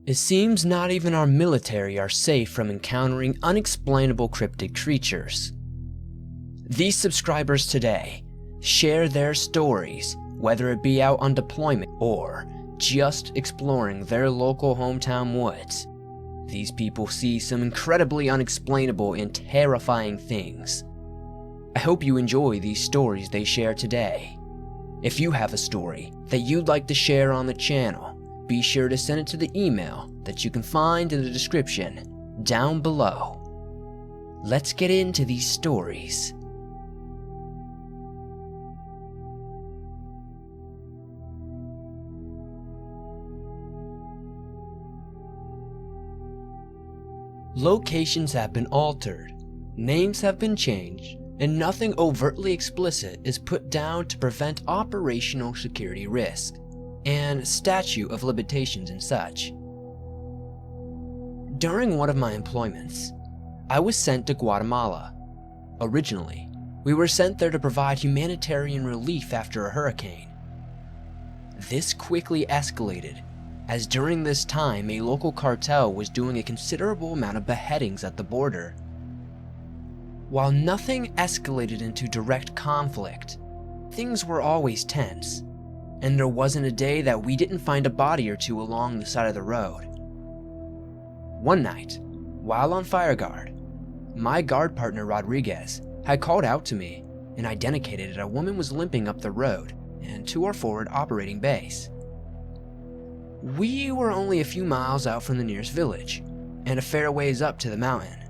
It seems not even our military are safe from encountering unexplainable cryptid creatures. These subscribers today share their stories, whether it be out on deployment or just exploring their local hometown woods. These people see some incredibly unexplainable and terrifying things. I hope you enjoy these stories they share today. If you have a story that you'd like to share on the channel, be sure to send it to the email that you can find in the description down below. Let's get into these stories. Locations have been altered, names have been changed, and nothing overtly explicit is put down to prevent operational security risk and statute of limitations and such. During one of my employments, I was sent to Guatemala. Originally, we were sent there to provide humanitarian relief after a hurricane. This quickly escalated, as during this time a local cartel was doing a considerable amount of beheadings at the border. While nothing escalated into direct conflict, things were always tense, and there wasn't a day that we didn't find a body or two along the side of the road. One night, while on fire guard, my guard partner Rodriguez had called out to me and identified that a woman was limping up the road and to our forward operating base. We were only a few miles out from the nearest village, and a fair ways up to the mountain.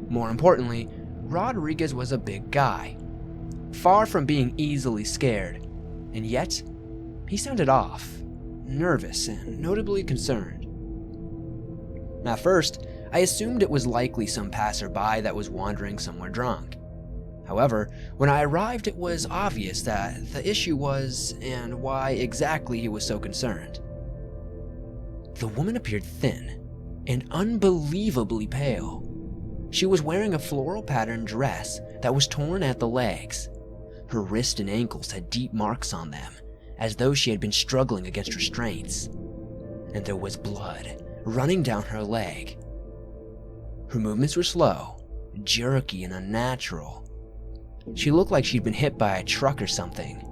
More importantly, Rodriguez was a big guy, far from being easily scared, and yet, he sounded off, nervous, and notably concerned. At first, I assumed it was likely some passerby that was wandering somewhere drunk. However, when I arrived, it was obvious that the issue was, and why exactly he was so concerned. The woman appeared thin and unbelievably pale. She was wearing a floral patterned dress that was torn at the legs. Her wrists and ankles had deep marks on them, as though she had been struggling against restraints. And there was blood running down her leg. Her movements were slow, jerky, and unnatural. She looked like she'd been hit by a truck or something.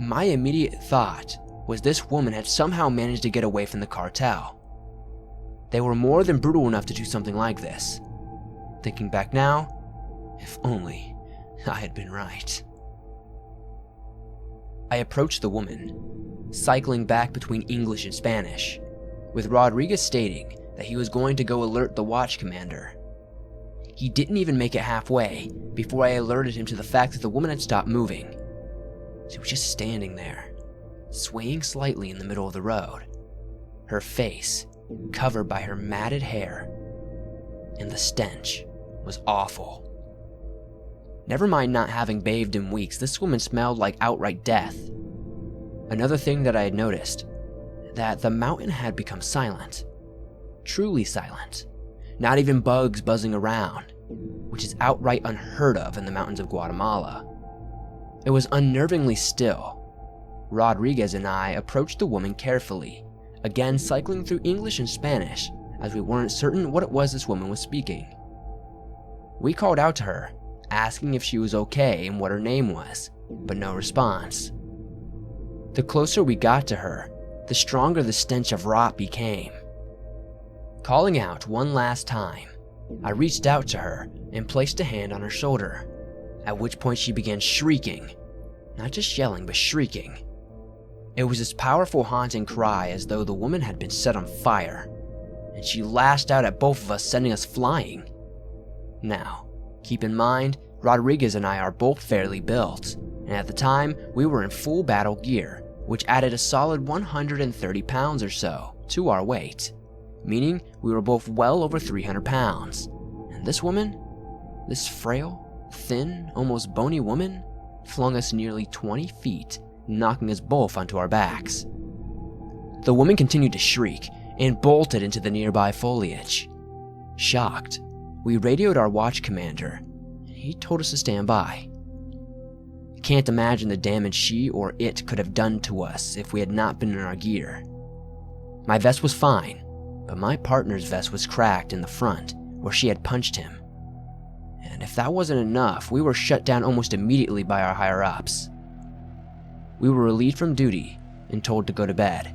My immediate thought was this woman had somehow managed to get away from the cartel. They were more than brutal enough to do something like this. Thinking back now, if only I had been right. I approached the woman, cycling back between English and Spanish, with Rodriguez stating that he was going to go alert the watch commander. He didn't even make it halfway before I alerted him to the fact that the woman had stopped moving. She was just standing there, swaying slightly in the middle of the road, her face covered by her matted hair, and the stench was awful. Never mind not having bathed in weeks, this woman smelled like outright death. Another thing that I had noticed, that the mountain had become silent, truly silent, not even bugs buzzing around, which is outright unheard of in the mountains of Guatemala. It was unnervingly still. Rodriguez and I approached the woman carefully, again cycling through English and Spanish as we weren't certain what it was this woman was speaking. We called out to her, asking if she was okay and what her name was, but no response. The closer we got to her, the stronger the stench of rot became. Calling out one last time, I reached out to her and placed a hand on her shoulder, at which point she began shrieking, not just yelling, but shrieking. It was this powerful haunting cry as though the woman had been set on fire, and she lashed out at both of us, sending us flying. Now, keep in mind, Rodriguez and I are both fairly built, and at the time, we were in full battle gear, which added a solid 130 pounds or so to our weight, meaning we were both well over 300 pounds. And this woman, this frail, thin, almost bony woman, flung us nearly 20 feet, knocking us both onto our backs. The woman continued to shriek and bolted into the nearby foliage. Shocked, we radioed our watch commander. He told us to stand by. Can't imagine the damage she or it could have done to us if we had not been in our gear. My vest was fine, but my partner's vest was cracked in the front where she had punched him. And if that wasn't enough, we were shut down almost immediately by our higher-ups. We were relieved from duty and told to go to bed.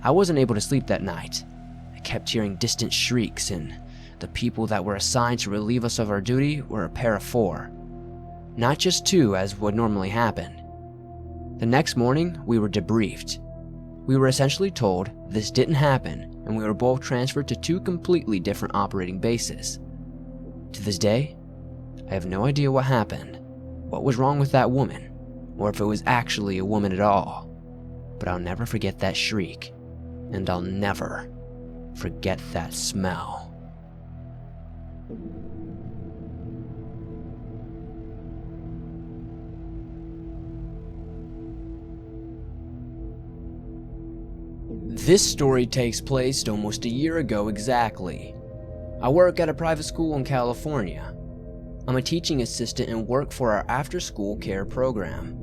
I wasn't able to sleep that night. I kept hearing distant shrieks, and the people that were assigned to relieve us of our duty were a pair of 4. Not just 2 as would normally happen. The next morning, we were debriefed. We were essentially told this didn't happen, and we were both transferred to 2 completely different operating bases. To this day, I have no idea what happened, what was wrong with that woman, or if it was actually a woman at all. But I'll never forget that shriek, and I'll never forget that smell. This story takes place almost a year ago exactly. I work at a private school in California. I'm a teaching assistant and work for our after-school care program.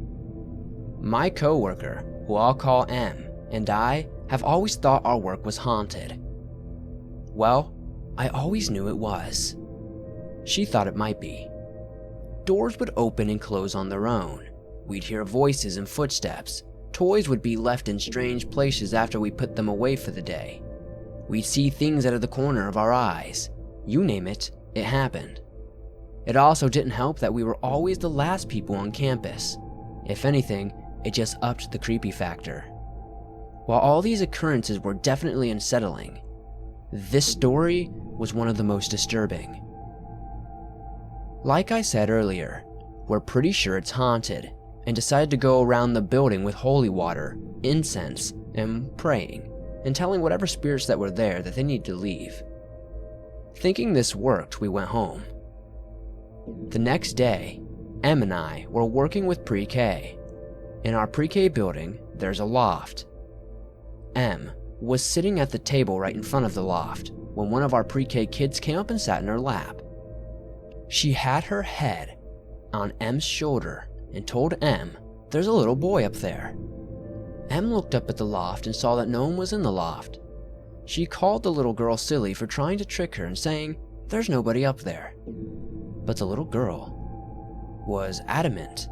My coworker, who I'll call M, and I have always thought our work was haunted. Well, I always knew it was. She thought it might be. Doors would open and close on their own. We'd hear voices and footsteps. Toys would be left in strange places after we put them away for the day. We'd see things out of the corner of our eyes. You name it, it happened. It also didn't help that we were always the last people on campus. If anything, it just upped the creepy factor. While all these occurrences were definitely unsettling, this story was one of the most disturbing. Like I said earlier, we're pretty sure it's haunted, and decided to go around the building with holy water, incense, and praying, and telling whatever spirits that were there that they needed to leave. Thinking this worked, we went home. The next day, Em and I were working with pre-K. In our pre-K building, there's a loft. Em was sitting at the table right in front of the loft when one of our pre-K kids came up and sat in her lap. She had her head on Em's shoulder and told Em, "There's a little boy up there." Em looked up at the loft and saw that no one was in the loft. She called the little girl silly for trying to trick her and saying, "There's nobody up there." But the little girl was adamant.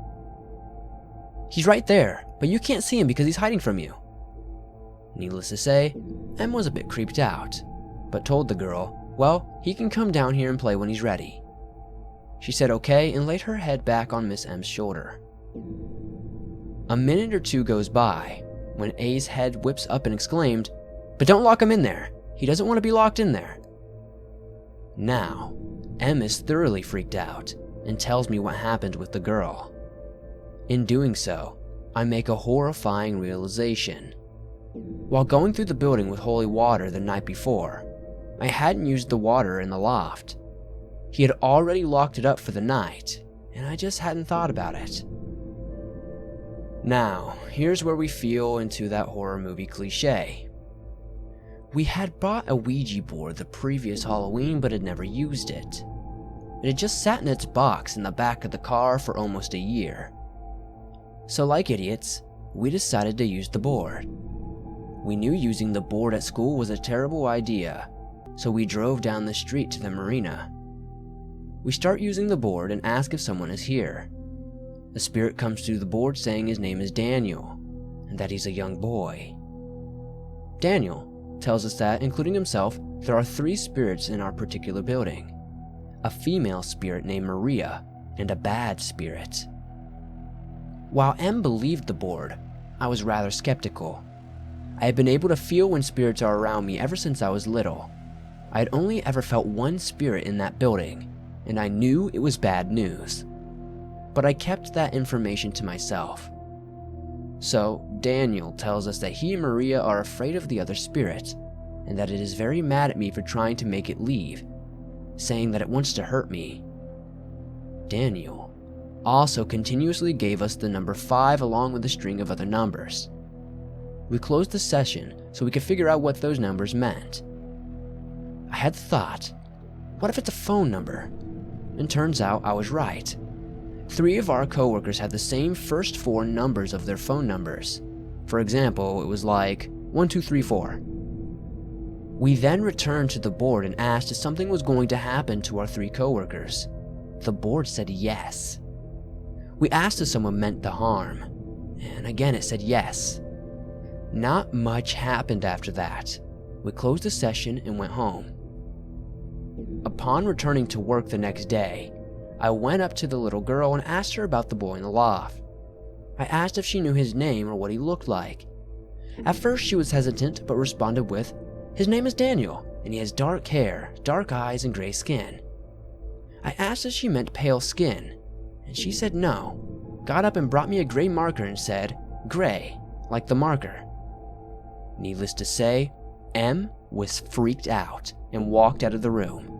"He's right there, but you can't see him because he's hiding from you." Needless to say, Em was a bit creeped out, but told the girl, "Well, he can come down here and play when he's ready." She said okay and laid her head back on Miss M's shoulder. A minute or 2 goes by when A's head whips up and exclaimed, "But don't lock him in there. He doesn't want to be locked in there." Now, Em is thoroughly freaked out and tells me what happened with the girl. In doing so, I make a horrifying realization. While going through the building with holy water the night before, I hadn't used the water in the loft. He had already locked it up for the night, and I just hadn't thought about it. Now, here's where we feel into that horror movie cliche. We had bought a Ouija board the previous Halloween but had never used it. It had just sat in its box in the back of the car for almost a year. So like idiots, we decided to use the board. We knew using the board at school was a terrible idea, so we drove down the street to the marina. We start using the board and ask if someone is here. A spirit comes through the board saying his name is Daniel, and that he's a young boy. Daniel tells us that, including himself, there are 3 spirits in our particular building. A female spirit named Maria, and a bad spirit. While Em believed the board, I was rather skeptical. I had been able to feel when spirits are around me ever since I was little. I had only ever felt one spirit in that building, and I knew it was bad news. But I kept that information to myself. So, Daniel tells us that he and Maria are afraid of the other spirit, and that it is very mad at me for trying to make it leave, saying that it wants to hurt me. Daniel also continuously gave us the number 5 along with a string of other numbers. We closed the session so we could figure out what those numbers meant. I had the thought, what if it's a phone number? And turns out I was right. 3 of our coworkers had the same first 4 numbers of their phone numbers. For example, it was like 1, 2, 3, 4. We then returned to the board and asked if something was going to happen to our 3 coworkers. The board said yes. We asked if someone meant the harm, and again it said yes. Not much happened after that. We closed the session and went home. Upon returning to work the next day, I went up to the little girl and asked her about the boy in the loft. I asked if she knew his name or what he looked like. At first she was hesitant, but responded with, "His name is Daniel, and he has dark hair, dark eyes, and gray skin." I asked if she meant pale skin, and she said no, got up and brought me a gray marker and said, "Gray, like the marker." Needless to say, M was freaked out and walked out of the room.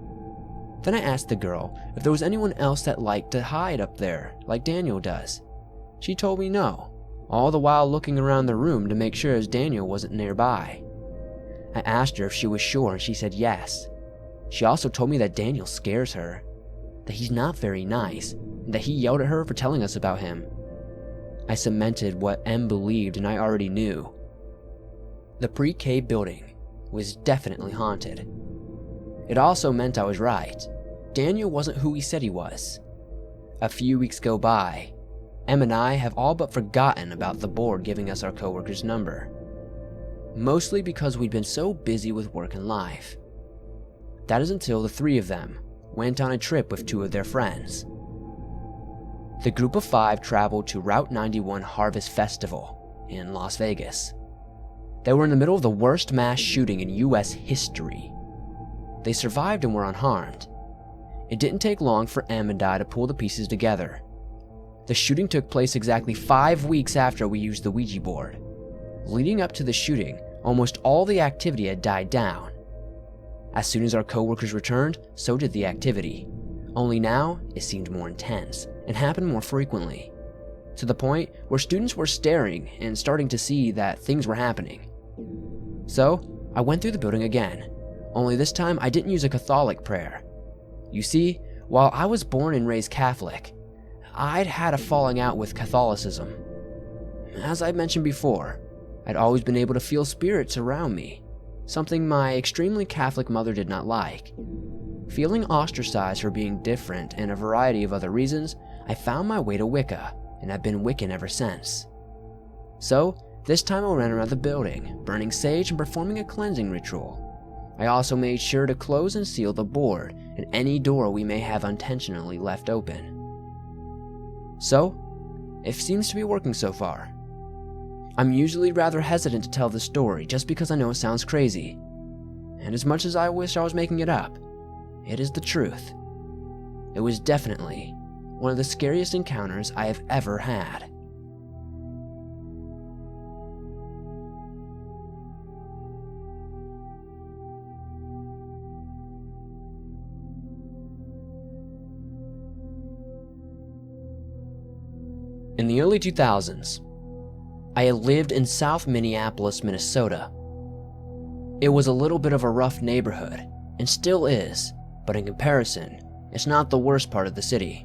Then I asked the girl if there was anyone else that liked to hide up there like Daniel does. She told me no, all the while looking around the room to make sure as Daniel wasn't nearby. I asked her if she was sure and she said yes. She also told me that Daniel scares her, that he's not very nice, and that he yelled at her for telling us about him. I cemented what M believed and I already knew. The pre-K building was definitely haunted. It also meant I was right. Daniel wasn't who he said he was. A few weeks go by. Em and I have all but forgotten about the board giving us our coworker's number. Mostly because we'd been so busy with work and life. That is until the 3 of them went on a trip with 2 of their friends. The group of 5 traveled to Route 91 Harvest Festival in Las Vegas. They were in the middle of the worst mass shooting in US history. They survived and were unharmed. It didn't take long for Em and I to pull the pieces together. The shooting took place exactly 5 weeks after we used the Ouija board. Leading up to the shooting, almost all the activity had died down. As soon as our coworkers returned, so did the activity. Only now, it seemed more intense and happened more frequently, to the point where students were staring and starting to see that things were happening. So, I went through the building again, only this time I didn't use a Catholic prayer. You see, while I was born and raised Catholic, I'd had a falling out with Catholicism. As I mentioned before, I'd always been able to feel spirits around me, something my extremely Catholic mother did not like. Feeling ostracized for being different and a variety of other reasons, I found my way to Wicca, and have been Wiccan ever since. So, this time I ran around the building, burning sage and performing a cleansing ritual. I also made sure to close and seal the board and any door we may have unintentionally left open. So, it seems to be working so far. I'm usually rather hesitant to tell the story just because I know it sounds crazy. And as much as I wish I was making it up, it is the truth. It was definitely one of the scariest encounters I have ever had. In the early 2000s, I had lived in South Minneapolis, Minnesota. It was a little bit of a rough neighborhood, and still is, but in comparison, it's not the worst part of the city.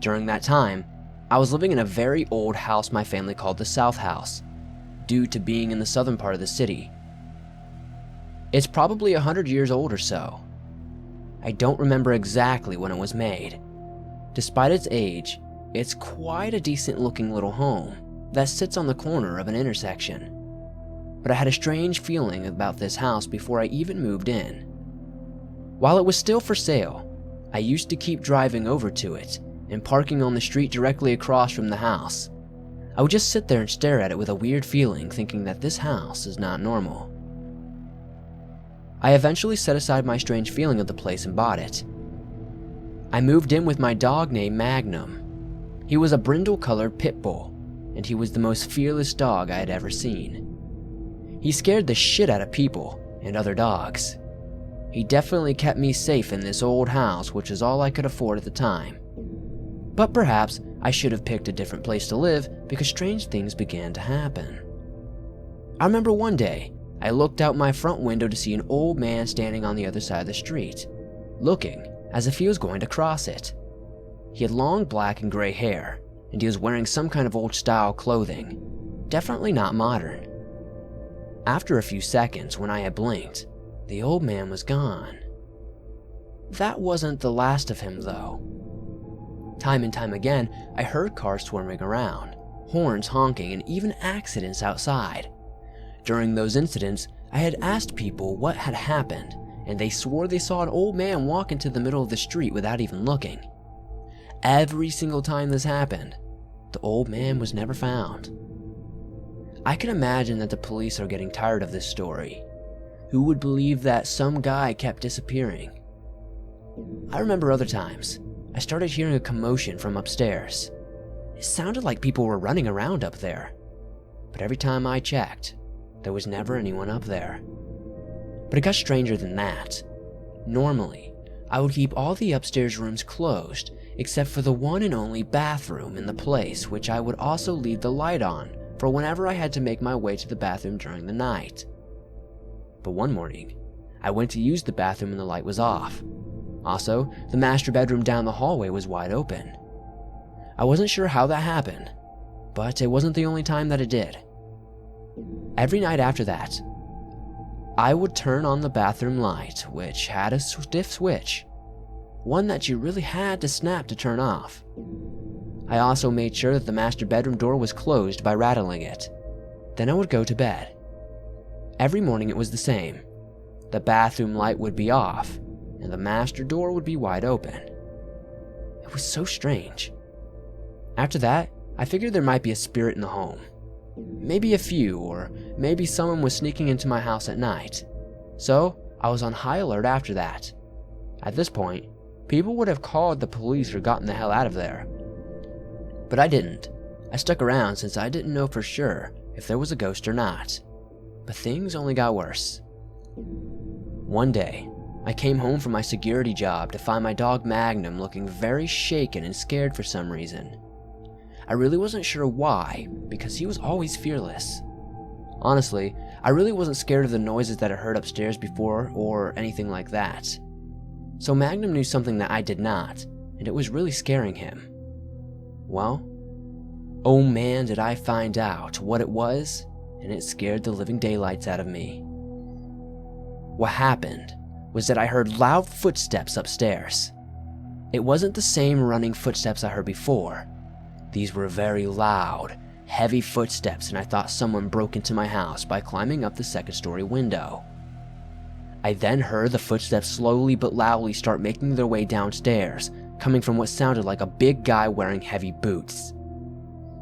During that time, I was living in a very old house my family called the South House, due to being in the southern part of the city. It's probably 100 years old or so. I don't remember exactly when it was made. Despite its age, it's quite a decent looking little home that sits on the corner of an intersection. But I had a strange feeling about this house before I even moved in. While it was still for sale, I used to keep driving over to it and parking on the street directly across from the house. I would just sit there and stare at it with a weird feeling, thinking that this house is not normal. I eventually set aside my strange feeling of the place and bought it. I moved in with my dog named Magnum. He was a brindle-colored pit bull, and he was the most fearless dog I had ever seen. He scared the shit out of people and other dogs. He definitely kept me safe in this old house, which is all I could afford at the time. But perhaps I should have picked a different place to live because strange things began to happen. I remember one day, I looked out my front window to see an old man standing on the other side of the street, looking as if he was going to cross it. He had long black and gray hair, and he was wearing some kind of old style clothing, definitely not modern. After a few seconds, when I had blinked, the old man was gone. That wasn't the last of him, though. Time and time again, I heard cars swarming around, horns honking, and even accidents outside. During those incidents, I had asked people what had happened, and they swore they saw an old man walk into the middle of the street without even looking. Every single time this happened, the old man was never found. I can imagine that the police are getting tired of this story. Who would believe that some guy kept disappearing? I remember other times, I started hearing a commotion from upstairs. It sounded like people were running around up there, but every time I checked, there was never anyone up there. But it got stranger than that. Normally, I would keep all the upstairs rooms closed except for the one and only bathroom in the place, which I would also leave the light on for whenever I had to make my way to the bathroom during the night. But one morning, I went to use the bathroom and the light was off. Also, the master bedroom down the hallway was wide open. I wasn't sure how that happened, but it wasn't the only time that it did. Every night after that, I would turn on the bathroom light, which had a stiff switch, one that you really had to snap to turn off. I also made sure that the master bedroom door was closed by rattling it. Then I would go to bed. Every morning it was the same. The bathroom light would be off, and the master door would be wide open. It was so strange. After that, I figured there might be a spirit in the home. Maybe a few, or maybe someone was sneaking into my house at night. So, I was on high alert after that. At this point, people would have called the police or gotten the hell out of there. But I didn't. I stuck around since I didn't know for sure if there was a ghost or not. But things only got worse. One day, I came home from my security job to find my dog Magnum looking very shaken and scared for some reason. I really wasn't sure why, because he was always fearless. Honestly, I really wasn't scared of the noises that I heard upstairs before or anything like that. So Magnum knew something that I did not, and it was really scaring him. Well, oh man, did I find out what it was, and it scared the living daylights out of me. What happened was that I heard loud footsteps upstairs. It wasn't the same running footsteps I heard before. These were very loud, heavy footsteps, and I thought someone broke into my house by climbing up the second-story window. I then heard the footsteps slowly but loudly start making their way downstairs, coming from what sounded like a big guy wearing heavy boots.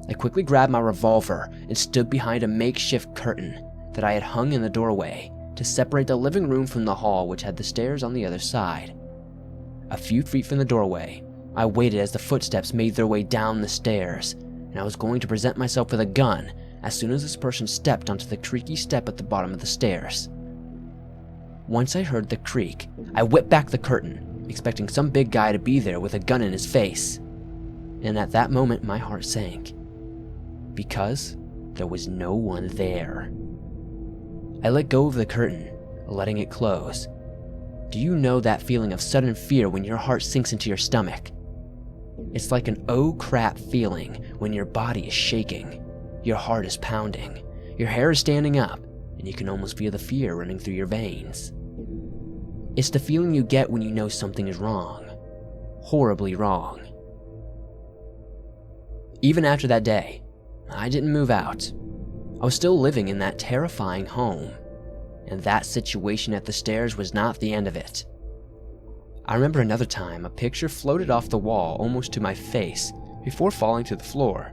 I quickly grabbed my revolver and stood behind a makeshift curtain that I had hung in the doorway to separate the living room from the hall, which had the stairs on the other side. A few feet from the doorway, I waited as the footsteps made their way down the stairs, and I was going to present myself with a gun as soon as this person stepped onto the creaky step at the bottom of the stairs. Once I heard the creak, I whipped back the curtain, expecting some big guy to be there with a gun in his face. And at that moment, my heart sank, because there was no one there. I let go of the curtain, letting it close. Do you know that feeling of sudden fear when your heart sinks into your stomach? It's like an oh crap feeling when your body is shaking, your heart is pounding, your hair is standing up, and you can almost feel the fear running through your veins. It's the feeling you get when you know something is wrong, horribly wrong. Even after that day, I didn't move out. I was still living in that terrifying home, and that situation at the stairs was not the end of it. I remember another time a picture floated off the wall almost to my face before falling to the floor.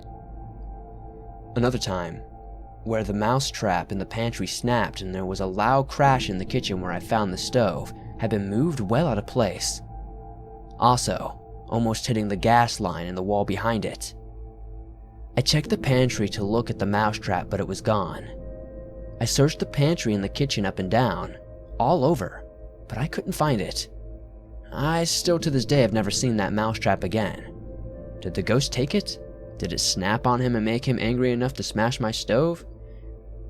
Another time, where the mouse trap in the pantry snapped and there was a loud crash in the kitchen where I found the stove, had been moved well out of place. Also, almost hitting the gas line and the wall behind it. I checked the pantry to look at the mousetrap, but it was gone. I searched the pantry and the kitchen up and down, all over, but I couldn't find it. I still to this day have never seen that mousetrap again. Did the ghost take it? Did it snap on him and make him angry enough to smash my stove?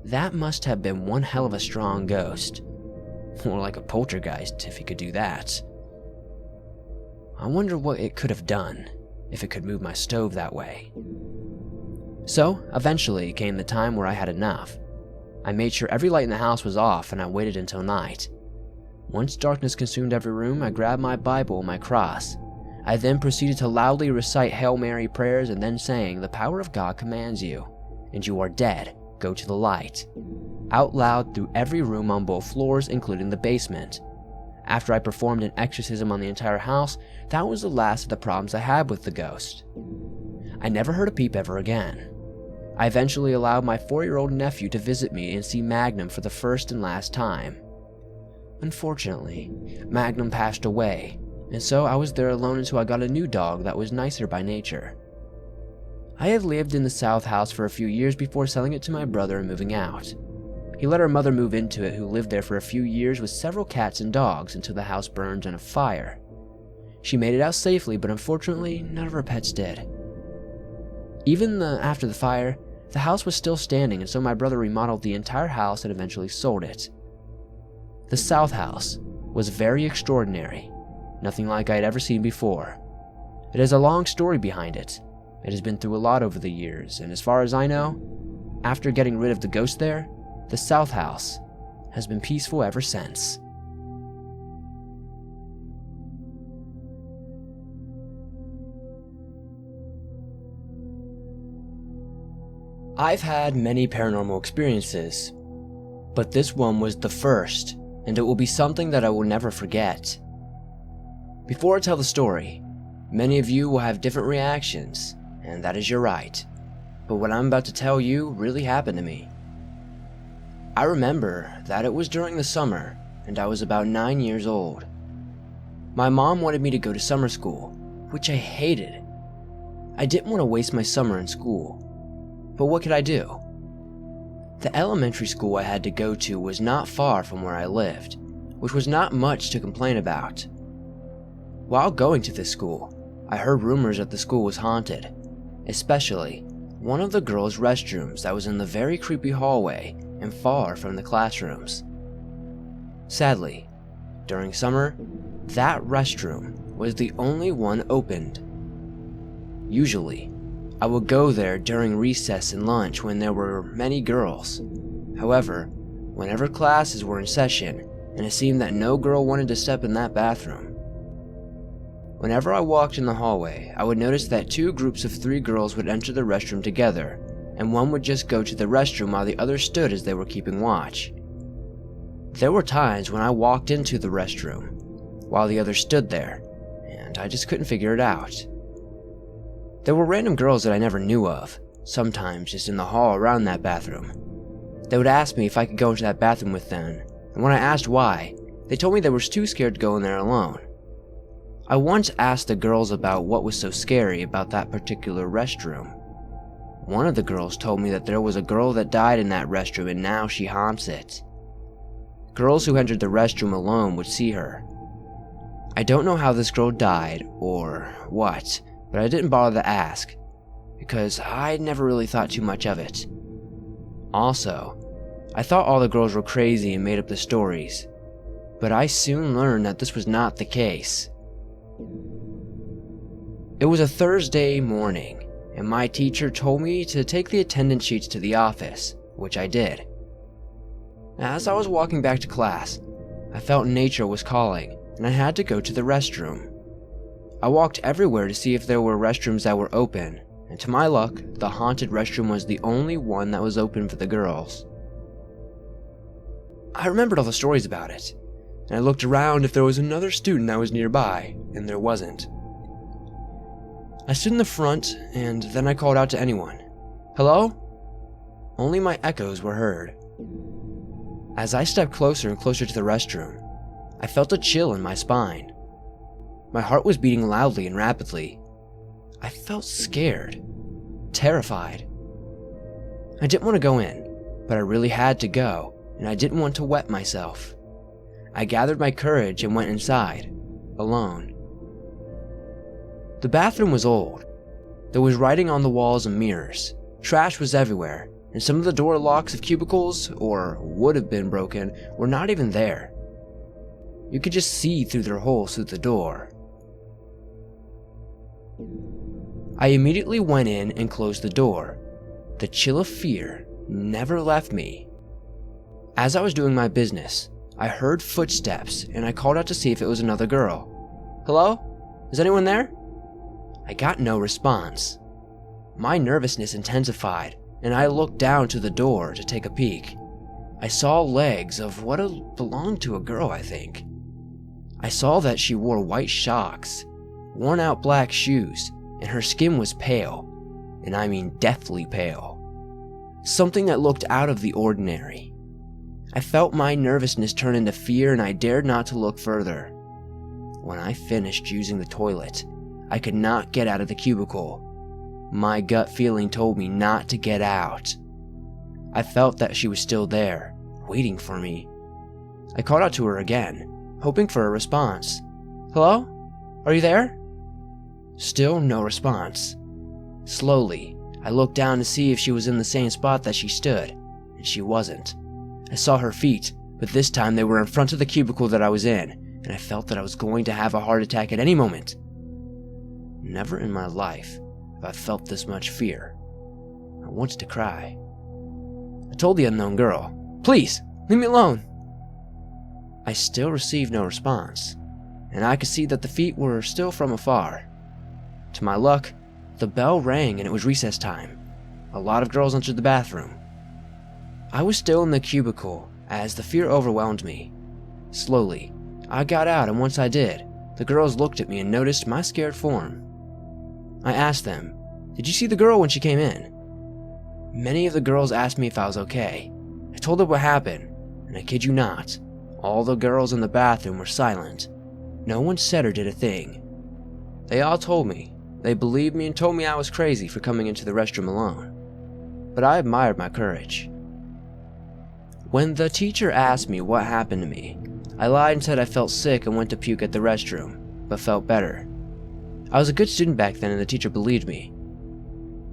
That must have been one hell of a strong ghost. More like a poltergeist if he could do that. I wonder what it could have done if it could move my stove that way. So, eventually came the time where I had enough. I made sure every light in the house was off and I waited until night. Once darkness consumed every room, I grabbed my Bible and my cross. I then proceeded to loudly recite Hail Mary prayers and then saying, "The power of God commands you, and you are dead, go to the light," out loud through every room on both floors, including the basement. After I performed an exorcism on the entire house, that was the last of the problems I had with the ghost. I never heard a peep ever again. I eventually allowed my 4-year-old nephew to visit me and see Magnum for the first and last time. Unfortunately, Magnum passed away, and so I was there alone until I got a new dog that was nicer by nature. I had lived in the South house for a few years before selling it to my brother and moving out. He let our mother move into it, who lived there for a few years with several cats and dogs until the house burned in a fire. She made it out safely, but unfortunately, none of her pets did. Even after the fire, the house was still standing, and so my brother remodeled the entire house and eventually sold it. The South house was very extraordinary, nothing like I had ever seen before. It has a long story behind it. It has been through a lot over the years, and as far as I know, after getting rid of the ghost there, the South house has been peaceful ever since. I've had many paranormal experiences, but this one was the first, and it will be something that I will never forget. Before I tell the story, many of you will have different reactions, and that is your right, but what I'm about to tell you really happened to me. I remember that it was during the summer, and I was about 9 years old. My mom wanted me to go to summer school, which I hated. I didn't want to waste my summer in school, but what could I do? The elementary school I had to go to was not far from where I lived, which was not much to complain about. While going to this school, I heard rumors that the school was haunted, especially one of the girls' restrooms that was in the very creepy hallway and far from the classrooms. Sadly, during summer, that restroom was the only one opened. Usually, I would go there during recess and lunch when there were many girls. However, whenever classes were in session, and it seemed that no girl wanted to step in that bathroom. Whenever I walked in the hallway, I would notice that 2 groups of 3 girls would enter the restroom together, and one would just go to the restroom while the other stood as they were keeping watch. There were times when I walked into the restroom, while the other stood there, and I just couldn't figure it out. There were random girls that I never knew of, sometimes just in the hall around that bathroom. They would ask me if I could go into that bathroom with them, and when I asked why, they told me they were too scared to go in there alone. I once asked the girls about what was so scary about that particular restroom. One of the girls told me that there was a girl that died in that restroom and now she haunts it. Girls who entered the restroom alone would see her. I don't know how this girl died or what, but I didn't bother to ask, because I never really thought too much of it. Also, I thought all the girls were crazy and made up the stories, but I soon learned that this was not the case. It was a Thursday morning, and my teacher told me to take the attendance sheets to the office, which I did. As I was walking back to class, I felt nature was calling, and I had to go to the restroom. I walked everywhere to see if there were restrooms that were open, and to my luck, the haunted restroom was the only one that was open for the girls. I remembered all the stories about it, and I looked around if there was another student that was nearby, and there wasn't. I stood in the front, and then I called out to anyone. "Hello?" Only my echoes were heard. As I stepped closer and closer to the restroom, I felt a chill in my spine. My heart was beating loudly and rapidly. I felt scared, terrified. I didn't want to go in, but I really had to go, and I didn't want to wet myself. I gathered my courage and went inside, alone. The bathroom was old. There was writing on the walls and mirrors. Trash was everywhere, and some of the door locks of cubicles, or would have been broken, were not even there. You could just see through their holes through the door. I immediately went in and closed the door. The chill of fear never left me. As I was doing my business, I heard footsteps and I called out to see if it was another girl. "Hello? Is anyone there?" I got no response. My nervousness intensified and I looked down to the door to take a peek. I saw legs of what belonged to a girl, I think. I saw that she wore white socks, worn out black shoes, and her skin was pale, and I mean deathly pale. Something that looked out of the ordinary. I felt my nervousness turn into fear and I dared not to look further. When I finished using the toilet, I could not get out of the cubicle. My gut feeling told me not to get out. I felt that she was still there, waiting for me. I called out to her again, hoping for a response. "Hello? Are you there?" Still no response. Slowly, I looked down to see if she was in the same spot that she stood, and she wasn't. I saw her feet, but this time they were in front of the cubicle that I was in, and I felt that I was going to have a heart attack at any moment. Never in my life have I felt this much fear. I wanted to cry. I told the unknown girl, "Please, leave me alone." I still received no response, and I could see that the feet were still from afar. To my luck, the bell rang and it was recess time. A lot of girls entered the bathroom. I was still in the cubicle as the fear overwhelmed me. Slowly, I got out, and once I did, the girls looked at me and noticed my scared form. I asked them, "Did you see the girl when she came in?" Many of the girls asked me if I was okay. I told them what happened, and I kid you not, all the girls in the bathroom were silent. No one said or did a thing. They all told me. They believed me and told me I was crazy for coming into the restroom alone. But I admired my courage. When the teacher asked me what happened to me, I lied and said I felt sick and went to puke at the restroom, but felt better. I was a good student back then and the teacher believed me.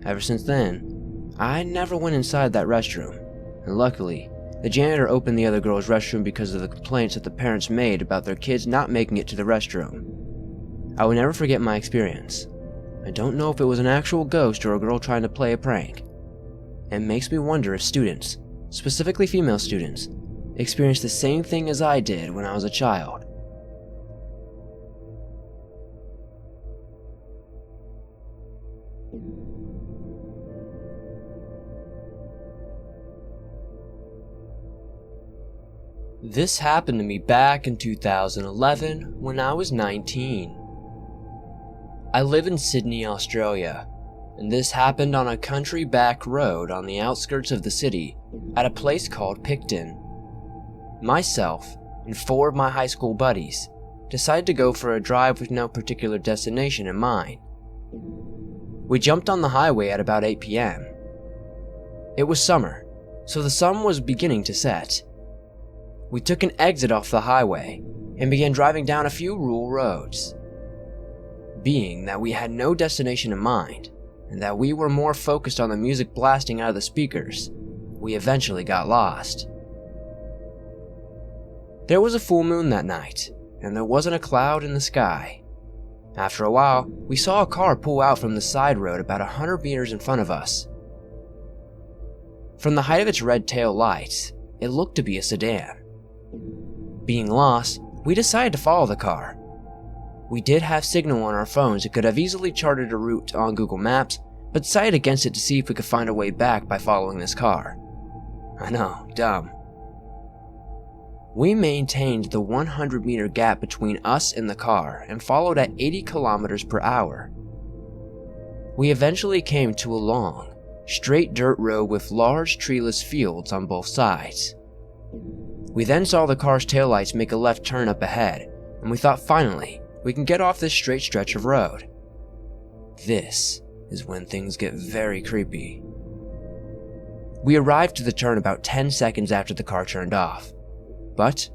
Ever since then, I never went inside that restroom, and luckily, the janitor opened the other girl's restroom because of the complaints that the parents made about their kids not making it to the restroom. I will never forget my experience. I don't know if it was an actual ghost or a girl trying to play a prank. It makes me wonder if students, specifically female students, experience the same thing as I did when I was a child. This happened to me back in 2011 when I was 19. I live in Sydney, Australia, and this happened on a country back road on the outskirts of the city at a place called Picton. Myself and 4 of my high school buddies decided to go for a drive with no particular destination in mind. We jumped on the highway at about 8 p.m. It was summer, so the sun was beginning to set. We took an exit off the highway and began driving down a few rural roads. Being that we had no destination in mind, and that we were more focused on the music blasting out of the speakers, we eventually got lost. There was a full moon that night, and there wasn't a cloud in the sky. After a while, we saw a car pull out from the side road about 100 meters in front of us. From the height of its red tail lights, it looked to be a sedan. Being lost, we decided to follow the car. We did have signal on our phones and could have easily charted a route on Google Maps, but decided against it to see if we could find a way back by following this car. I know, dumb. We maintained the 100-meter gap between us and the car and followed at 80 kilometers per hour. We eventually came to a long, straight dirt road with large treeless fields on both sides. We then saw the car's taillights make a left turn up ahead, and we thought finally, we can get off this straight stretch of road. This is when things get very creepy. We arrived to the turn about 10 seconds after the car turned off. But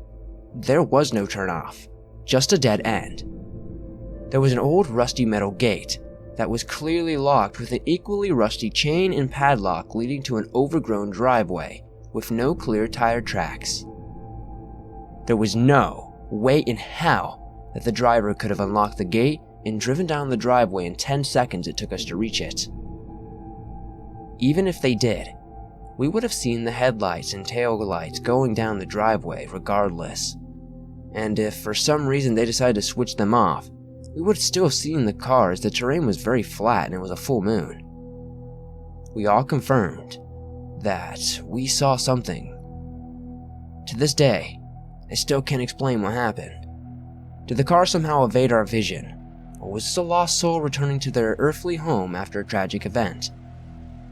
there was no turn off, just a dead end. There was an old rusty metal gate that was clearly locked with an equally rusty chain and padlock leading to an overgrown driveway with no clear tire tracks. There was no way in hell that the driver could have unlocked the gate and driven down the driveway in 10 seconds it took us to reach it. Even if they did, we would have seen the headlights and tail lights going down the driveway regardless. And if for some reason they decided to switch them off, we would have still seen the car as the terrain was very flat and it was a full moon. We all confirmed that we saw something. To this day, I still can't explain what happened. Did the car somehow evade our vision, or was this a lost soul returning to their earthly home after a tragic event?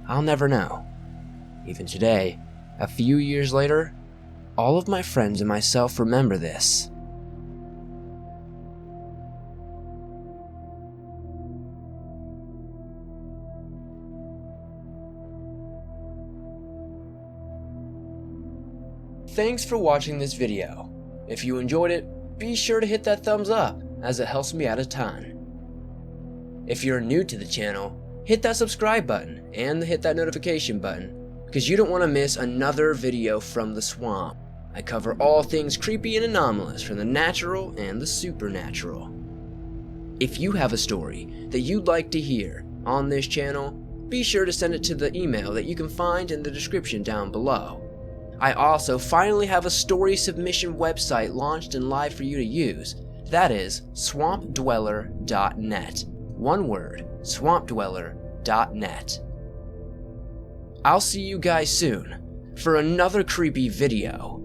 I'll never know. Even today, a few years later, all of my friends and myself remember this. Thanks for watching this video. If you enjoyed it, be sure to hit that thumbs up, as it helps me out a ton. If you're new to the channel, hit that subscribe button and hit that notification button, because you don't want to miss another video from the swamp. I cover all things creepy and anomalous, from the natural and the supernatural. If you have a story that you'd like to hear on this channel, be sure to send it to the email that you can find in the description down below. I also finally have a story submission website launched and live for you to use. That is swampdweller.net. One word, swampdweller.net. I'll see you guys soon for another creepy video.